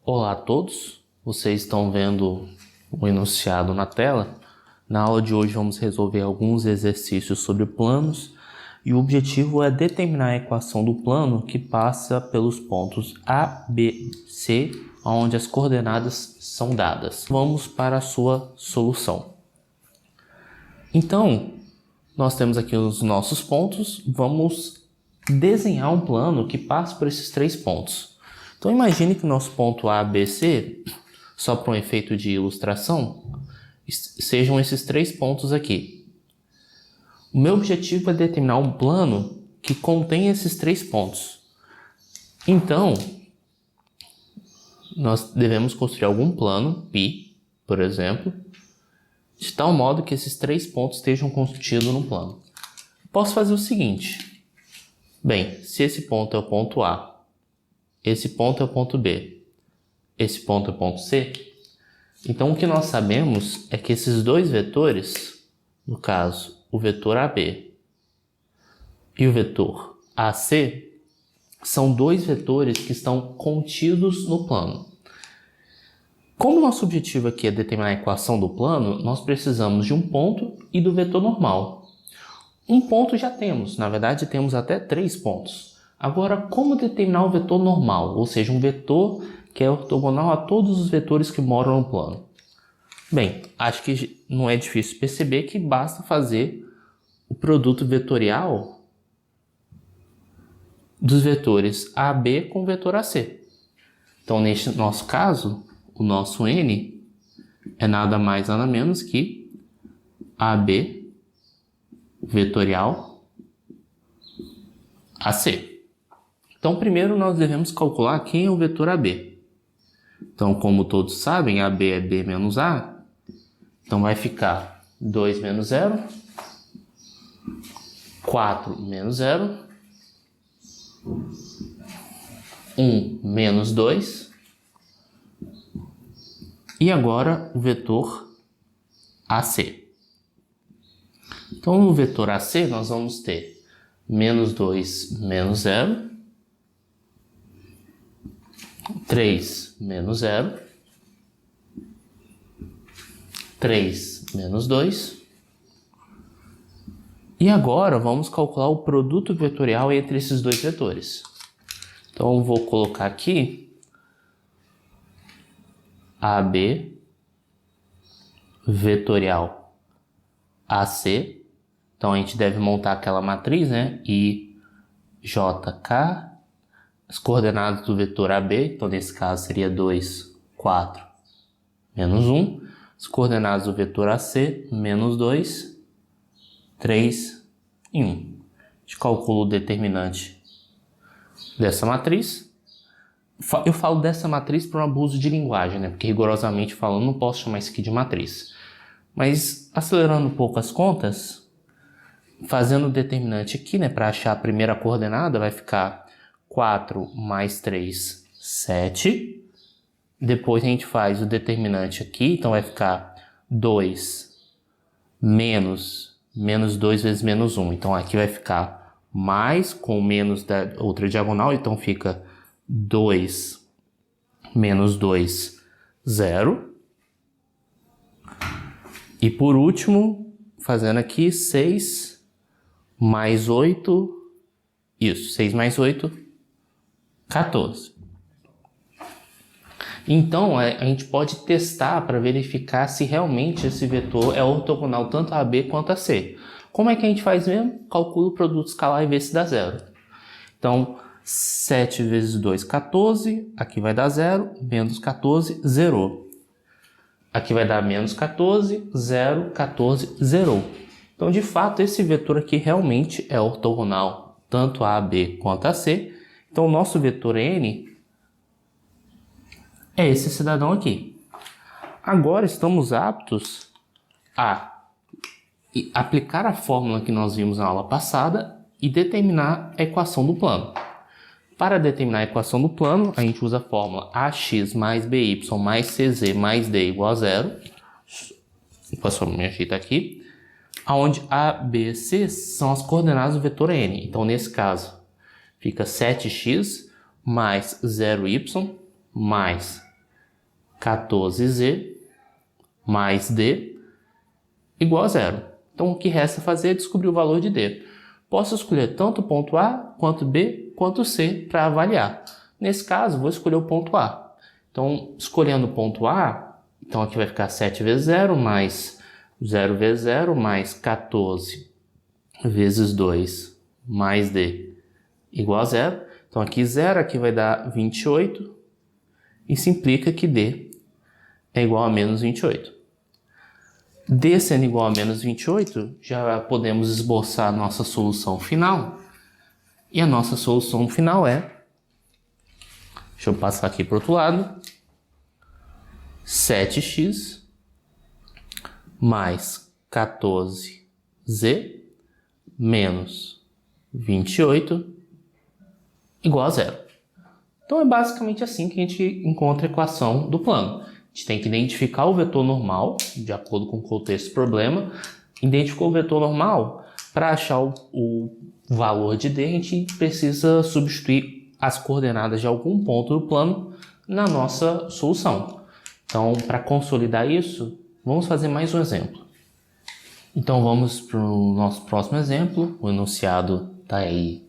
Olá a todos, vocês estão vendo o enunciado na tela. Na aula de hoje vamos resolver alguns exercícios sobre planos e o objetivo é determinar a equação do plano que passa pelos pontos A, B, C, onde as coordenadas são dadas. Vamos para a sua solução. Então, nós temos aqui os nossos pontos, vamos desenhar um plano que passe por esses três pontos. Então imagine que o nosso ponto A, B, C, só para um efeito de ilustração, sejam esses três pontos aqui. O meu objetivo é determinar um plano que contém esses três pontos. Então, nós devemos construir algum plano, π, por exemplo, de tal modo que esses três pontos estejam constituídos no plano. Posso fazer o seguinte. Bem, se esse ponto é o ponto A, esse ponto é o ponto B, esse ponto é o ponto C, então o que nós sabemos é que esses dois vetores, no caso, o vetor AB e o vetor AC, são dois vetores que estão contidos no plano. Como nosso objetivo aqui é determinar a equação do plano, nós precisamos de um ponto e do vetor normal. Um ponto já temos, na verdade temos até três pontos. Agora, como determinar o vetor normal, ou seja, um vetor que é ortogonal a todos os vetores que moram no plano? Bem, acho que não é difícil perceber que basta fazer o produto vetorial dos vetores AB com o vetor AC. Então, neste nosso caso, o nosso N é nada mais nada menos que AB vetorial AC. Então, primeiro nós devemos calcular quem é o vetor AB. Então, como todos sabem, AB é B menos A. Então, vai ficar 2 menos 0, 4 menos 0, 1 menos 2. E agora o vetor AC. Então, no vetor AC, nós vamos ter menos 2 menos 0, 3 menos 0, 3 menos 2. E agora vamos calcular o produto vetorial entre esses dois vetores. Então eu vou colocar aqui AB vetorial AC. Então a gente deve montar aquela matriz, né? I, J, K. As coordenadas do vetor AB, então nesse caso seria 2, 4, menos 1. As coordenadas do vetor AC, menos 2, 3 e 1. A gente calcula o determinante dessa matriz. Eu falo dessa matriz por um abuso de linguagem, né? Porque rigorosamente falando não posso chamar isso aqui de matriz. Mas acelerando um pouco as contas, fazendo o determinante aqui, né? Para achar a primeira coordenada vai ficar 4 mais 3, 7. Depois a gente faz o determinante aqui, então vai ficar 2 menos 2 vezes menos 1. Então aqui vai ficar mais com menos da outra diagonal, então fica 2 menos 2, 0. E por último, fazendo aqui 6 mais 8, isso, 6 mais 8, 14. Então, a gente pode testar para verificar se realmente esse vetor é ortogonal tanto a B quanto a C. Como é que a gente faz mesmo? Calcula o produto escalar e vê se dá zero. Então, 7 vezes 2, 14. Aqui vai dar 0. Menos 14, 0. Aqui vai dar menos 14, 0, 14, 0. Então, de fato, esse vetor aqui realmente é ortogonal tanto a B quanto a C. Então, o nosso vetor N é esse cidadão aqui. Agora, estamos aptos a aplicar a fórmula que nós vimos na aula passada e determinar a equação do plano. Para determinar a equação do plano, a gente usa a fórmula AX mais BY mais CZ mais D igual a 0. Vou me ajeitar aqui. Onde A, B e C são as coordenadas do vetor N. Então, nesse caso, fica 7x mais 0y mais 14z mais d igual a zero. Então, o que resta fazer é descobrir o valor de d. Posso escolher tanto o ponto A, quanto B, quanto C para avaliar. Nesse caso, vou escolher o ponto A. Então, escolhendo o ponto A, então aqui vai ficar 7 vezes 0, mais 0 vezes 0, mais 14 vezes 2, mais D, igual a 0. Então, aqui 0, aqui vai dar 28. Isso implica que D é igual a menos 28. D sendo igual a menos 28, já podemos esboçar a nossa solução final. E a nossa solução final é... Deixa eu passar aqui para o outro lado. 7x mais 14z menos 28 igual a zero. Então é basicamente assim que a gente encontra a equação do plano. A gente tem que identificar o vetor normal, de acordo com o contexto do problema. Identificou o vetor normal, para achar o valor de D, a gente precisa substituir as coordenadas de algum ponto do plano na nossa solução. Então, para consolidar isso, vamos fazer mais um exemplo. Então, vamos para o nosso próximo exemplo. O enunciado está aí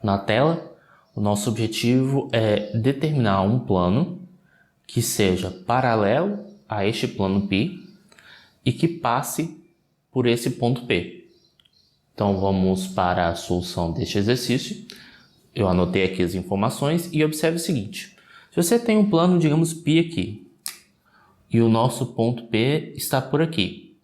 na tela. O nosso objetivo é determinar um plano que seja paralelo a este plano π e que passe por esse ponto P. Então, vamos para a solução deste exercício. Eu anotei aqui as informações e observe o seguinte. Se você tem um plano, digamos, π aqui, e o nosso ponto P está por aqui.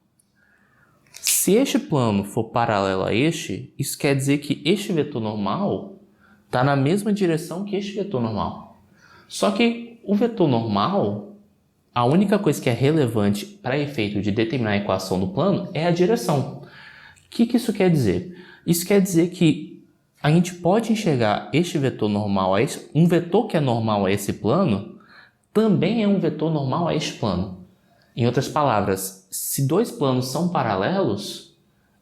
Se este plano for paralelo a este, isso quer dizer que este vetor normal está na mesma direção que este vetor normal. Só que o vetor normal, a única coisa que é relevante para efeito de determinar a equação do plano é a direção. O que isso quer dizer? Isso quer dizer que a gente pode enxergar este vetor normal, um vetor que é normal a esse plano, também é um vetor normal a este plano. Em outras palavras, se dois planos são paralelos,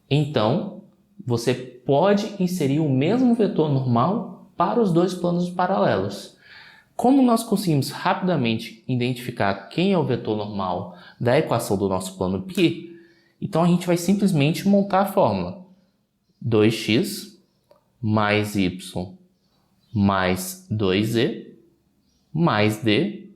então você pode inserir o mesmo vetor normal para os dois planos paralelos. Como nós conseguimos rapidamente identificar quem é o vetor normal da equação do nosso plano π, então a gente vai simplesmente montar a fórmula. 2x mais y mais 2z mais d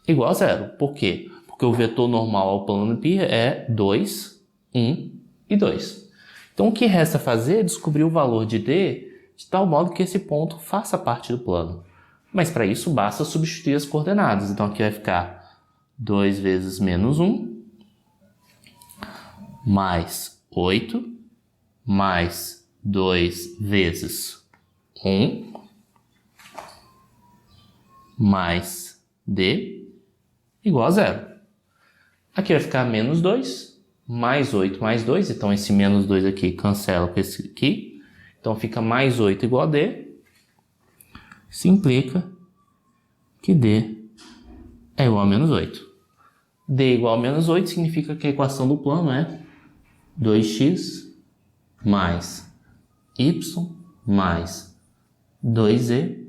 igual a zero. Por quê? Porque o vetor normal ao plano π é 2, 1 e 2. Então o que resta fazer é descobrir o valor de d de tal modo que esse ponto faça parte do plano. Mas para isso basta substituir as coordenadas. Então aqui vai ficar 2 vezes menos 1, mais 8, mais 2 vezes 1, mais d igual a zero. Aqui vai ficar menos 2, mais 8 mais 2. Então esse menos 2 aqui cancela com esse aqui. Então fica mais 8 igual a d. Isso implica que d é igual a menos 8. d igual a menos 8 significa que a equação do plano é 2x mais y mais 2z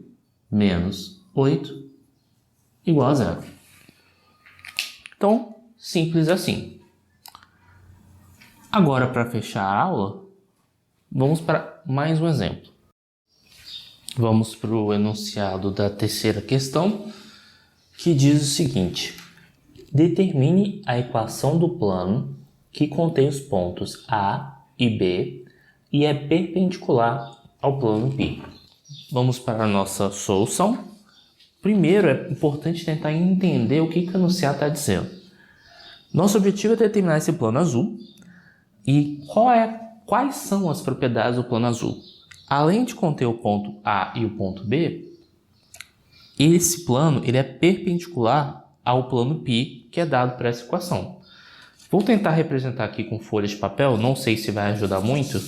menos 8 igual a zero. Então, simples assim. Agora, para fechar a aula, vamos para mais um exemplo. Vamos para o enunciado da terceira questão, que diz o seguinte. Determine a equação do plano que contém os pontos A e B e é perpendicular ao plano π. Vamos para a nossa solução. Primeiro, é importante tentar entender o que o enunciado está dizendo. Nosso objetivo é determinar esse plano azul e quais são as propriedades do plano azul. Além de conter o ponto A e o ponto B, esse plano ele é perpendicular ao plano π que é dado por essa equação. Vou tentar representar aqui com folha de papel, não sei se vai ajudar muito,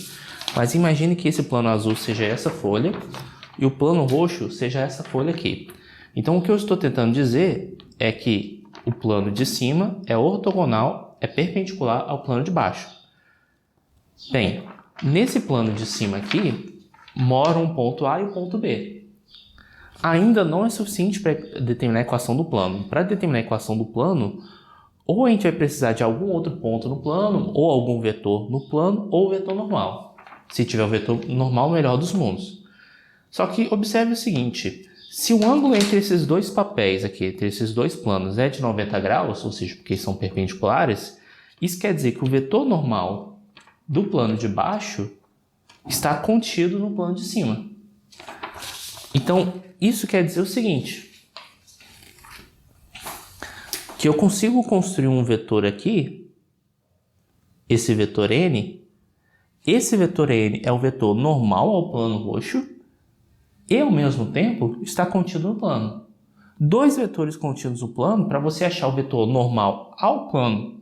mas imagine que esse plano azul seja essa folha e o plano roxo seja essa folha aqui. Então o que eu estou tentando dizer é que o plano de cima é ortogonal, é perpendicular ao plano de baixo. Bem, nesse plano de cima aqui, mora um ponto A e um ponto B. ainda não é suficiente para determinar a equação do plano. Para determinar a equação do plano, ou a gente vai precisar de algum outro ponto no plano, ou algum vetor no plano, ou vetor normal. Se tiver o vetor normal, o melhor dos mundos. Só que observe o seguinte, se o ângulo entre esses dois papéis aqui, entre esses dois planos, é de 90 graus, ou seja, porque são perpendiculares, isso quer dizer que o vetor normal do plano de baixo está contido no plano de cima. Então, isso quer dizer o seguinte, que eu consigo construir um vetor aqui, esse vetor n é o vetor normal ao plano roxo e, ao mesmo tempo, está contido no plano. Dois vetores contidos no plano, para você achar o vetor normal ao plano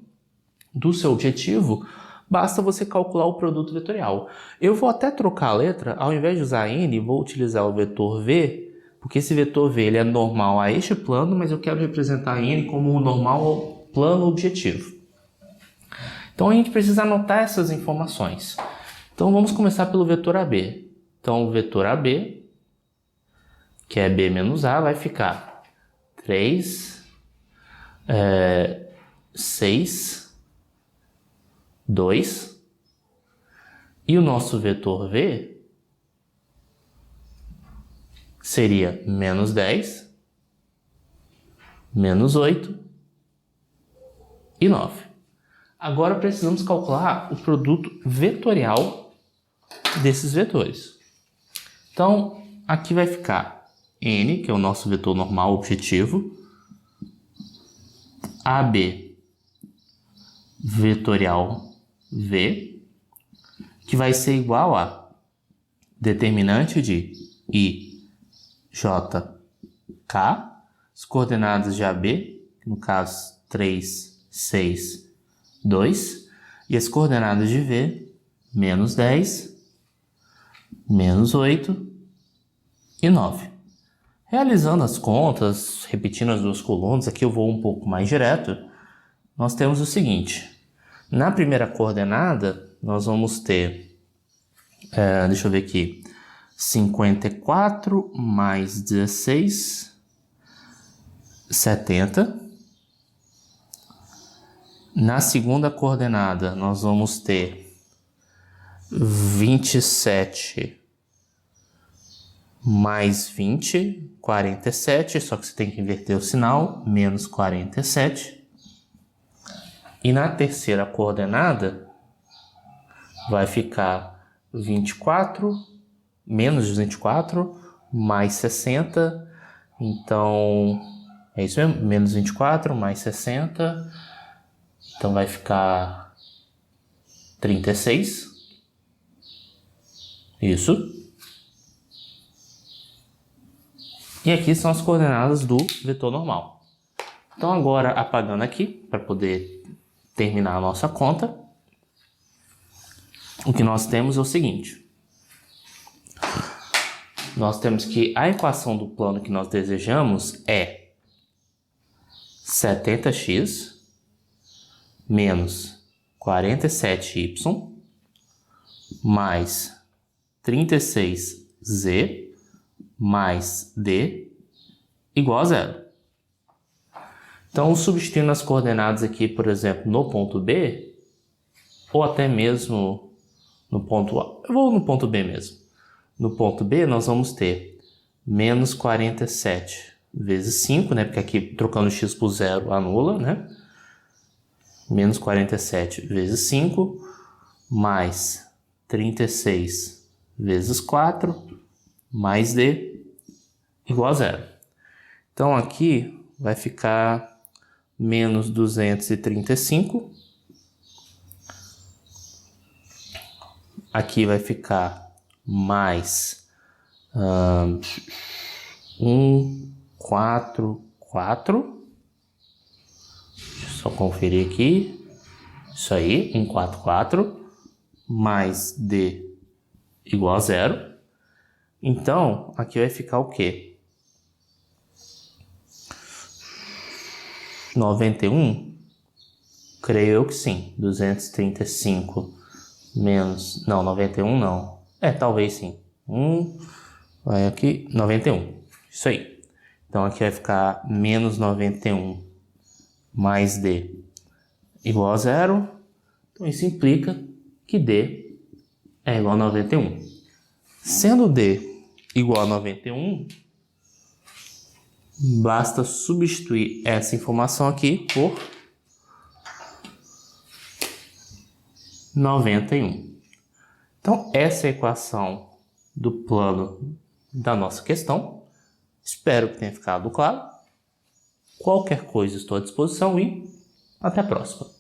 do seu objetivo, basta você calcular o produto vetorial. Eu vou até trocar a letra, ao invés de usar n, vou utilizar o vetor v, porque esse vetor v ele é normal a este plano, mas eu quero representar n como o normal ao plano objetivo. Então a gente precisa anotar essas informações. Então vamos começar pelo vetor AB. Então o vetor AB, que é b menos a, vai ficar 3, 6, 2. E o nosso vetor v seria menos 10, menos 8 e 9. Agora precisamos calcular o produto vetorial desses vetores. Então, aqui vai ficar n, que é o nosso vetor normal objetivo, AB vetorial v, que vai ser igual a determinante de i, j, k, as coordenadas de AB, no caso 3, 6, 2, e as coordenadas de v, menos 10, menos 8 e 9. Realizando as contas, repetindo as duas colunas, aqui eu vou um pouco mais direto, nós temos o seguinte, na primeira coordenada, nós vamos ter, deixa eu ver aqui, 54 mais 16, 70. Na segunda coordenada, nós vamos ter 27 mais 20, 47, só que você tem que inverter o sinal, menos 47. E na terceira coordenada, vai ficar 24, menos 24, mais 60. Então, é isso mesmo, menos 24, mais 60. Então, vai ficar 36. Isso. E aqui são as coordenadas do vetor normal. Então, agora, apagando aqui, para poder terminar a nossa conta, o que nós temos é o seguinte. Nós temos que a equação do plano que nós desejamos é 70x menos 47y mais 36z mais d igual a 0. Então, substituindo as coordenadas aqui, por exemplo, no ponto B, ou até mesmo no ponto A, eu vou no ponto B mesmo. No ponto B, nós vamos ter menos 47 vezes 5, né? Porque aqui, trocando x por 0, anula, né? Menos 47 vezes 5, mais 36 vezes 4, mais d, igual a 0. Então, aqui vai ficar menos 235. Aqui vai ficar mais 144. Deixa eu só conferir aqui. Isso aí, 144 mais d igual a 0. Então, aqui vai ficar o quê? 91? Creio eu que sim. 235 menos... Não, 91 não. Talvez sim. Vai aqui, 91. Isso aí. Então aqui vai ficar menos 91 mais D igual a 0. Então isso implica que D é igual a 91. Sendo D igual a 91, basta substituir essa informação aqui por 91. Então essa é a equação do plano da nossa questão. Espero que tenha ficado claro. Qualquer coisa estou à disposição e até a próxima.